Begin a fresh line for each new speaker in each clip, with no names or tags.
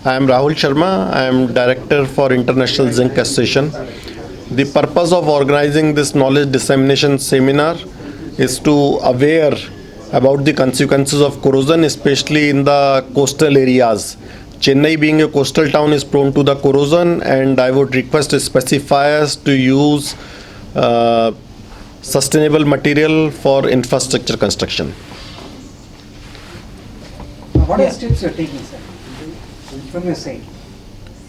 I am Rahul Sharma. I am Director for International Zinc Association. The purpose of organizing this knowledge dissemination seminar is to aware about the consequences of corrosion, especially in the coastal areas. Chennai, being a coastal town, is prone to the corrosion, and I would request specifiers to use sustainable material for infrastructure construction.
What are the steps you are taking, sir, from your side?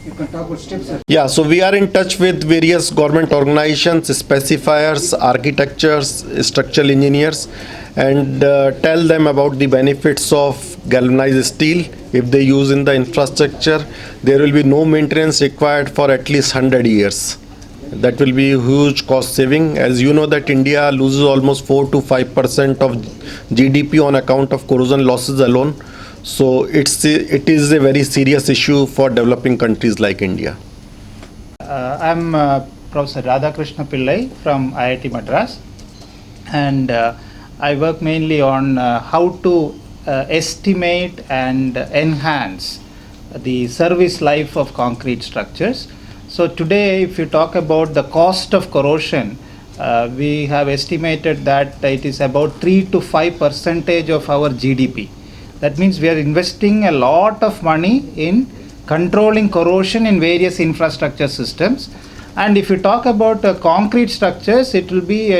You can talk about steps.
Yeah, so we are in touch with various government organizations, specifiers, architects, structural engineers, and tell them about the benefits of galvanized steel. If they use in the infrastructure, there will be no maintenance required for at least 100 years. That will be a huge cost saving. As you know that India loses almost 4 to 5% of GDP on account of corrosion losses alone. So it is a very serious issue for developing countries like India.
I'm Professor Radhakrishna Pillai from IIT Madras, and I work mainly on how to estimate and enhance the service life of concrete structures. So today, if you talk about the cost of corrosion, we have estimated that it is about 3 to 5% of our GDP. That means we are investing a lot of money in controlling corrosion in various infrastructure systems. And if you talk about concrete structures, it will be,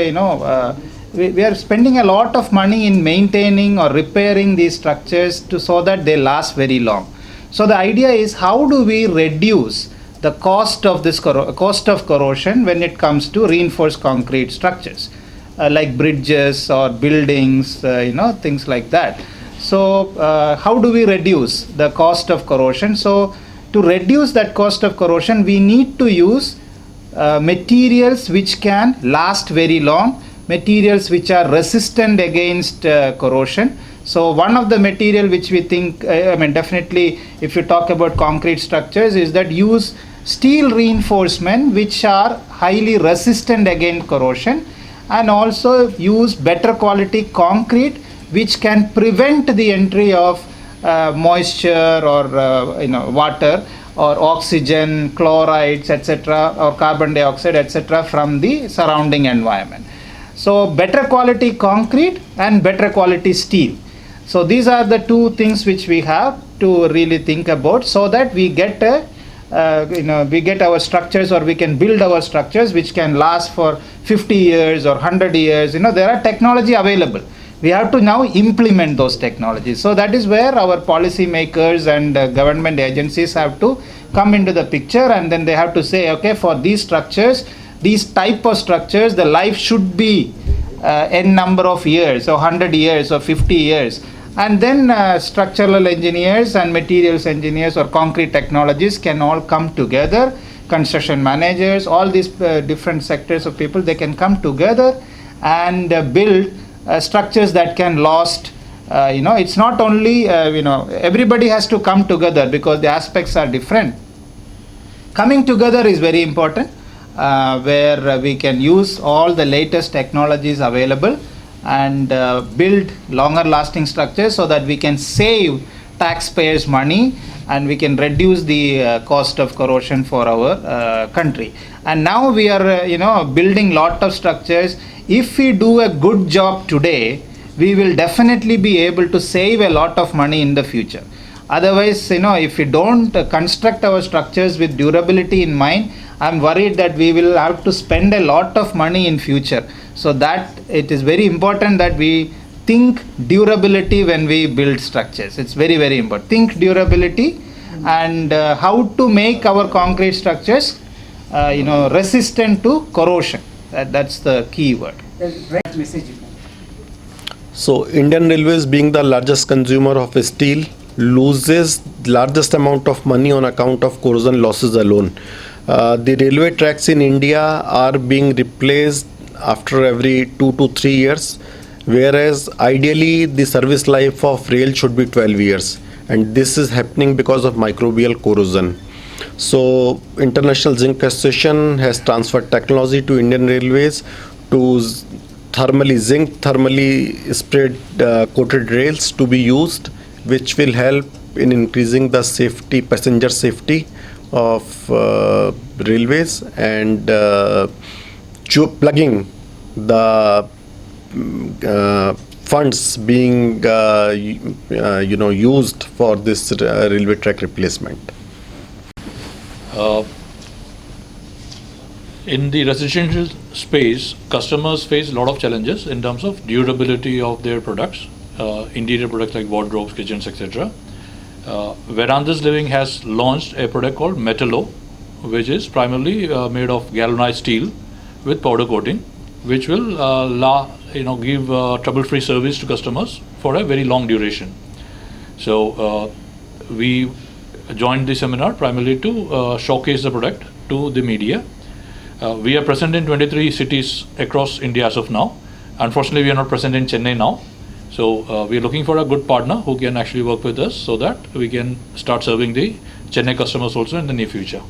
we are spending a lot of money in maintaining or repairing these structures so that they last very long. So the idea is, how do we reduce the cost of this cost of corrosion when it comes to reinforced concrete structures, like bridges or buildings, things like that. So how do we reduce the cost of corrosion? So to reduce that cost of corrosion, we need to use materials which can last very long, materials which are resistant against corrosion. So one of the material which we think, definitely if you talk about concrete structures, is that use steel reinforcement which are highly resistant against corrosion, and also use better quality concrete which can prevent the entry of moisture or water or oxygen, chlorides, etc., or carbon dioxide, etc., from the surrounding environment. So better quality concrete and better quality steel. So these are the two things which we have to really think about, so that we get we get our structures, or we can build our structures which can last for 50 years or 100 years. There are technology available. We have to now implement those technologies. So that is where our policy makers and government agencies have to come into the picture, and then they have to say, okay, for these structures, these type of structures, the life should be n number of years, or 100 years or 50 years. And then structural engineers and materials engineers or concrete technologies can all come together. Construction managers, all these different sectors of people, they can come together and build structures that can last. It's not only, everybody has to come together because the aspects are different. Coming together is very important, where we can use all the latest technologies available and build longer lasting structures, so that we can save taxpayers money and we can reduce the cost of corrosion for our country. And now we are building lot of structures. If we do a good job today, we will definitely be able to save a lot of money in the future. Otherwise, if we don't construct our structures with durability in mind, I'm worried that we will have to spend a lot of money in future. So that it is very important that we think durability when we build structures. It's very, very important. Think durability and how to make our concrete structures resistant to corrosion. That's the key word.
Right message.
So Indian Railways, being the largest consumer of steel, loses largest amount of money on account of corrosion losses alone. The railway tracks in India are being replaced after every 2 to 3 years, whereas ideally the service life of rail should be 12 years, and this is happening because of microbial corrosion. So International Zinc Association has transferred technology to Indian Railways to thermally sprayed coated rails to be used, which will help in increasing the safety, passenger safety of railways, and plugging the funds being used for this railway track replacement.
In the residential space, customers face a lot of challenges in terms of durability of their products, interior products like wardrobes, kitchens, etc. Verantes Living has launched a product called Metallo, which is primarily made of galvanized steel with powder coating, which will give trouble-free service to customers for a very long duration. So we joined the seminar primarily to showcase the product to the media. We are present in 23 cities across India as of now. Unfortunately, we are not present in Chennai now. So we are looking for a good partner who can actually work with us so that we can start serving the Chennai customers also in the near future.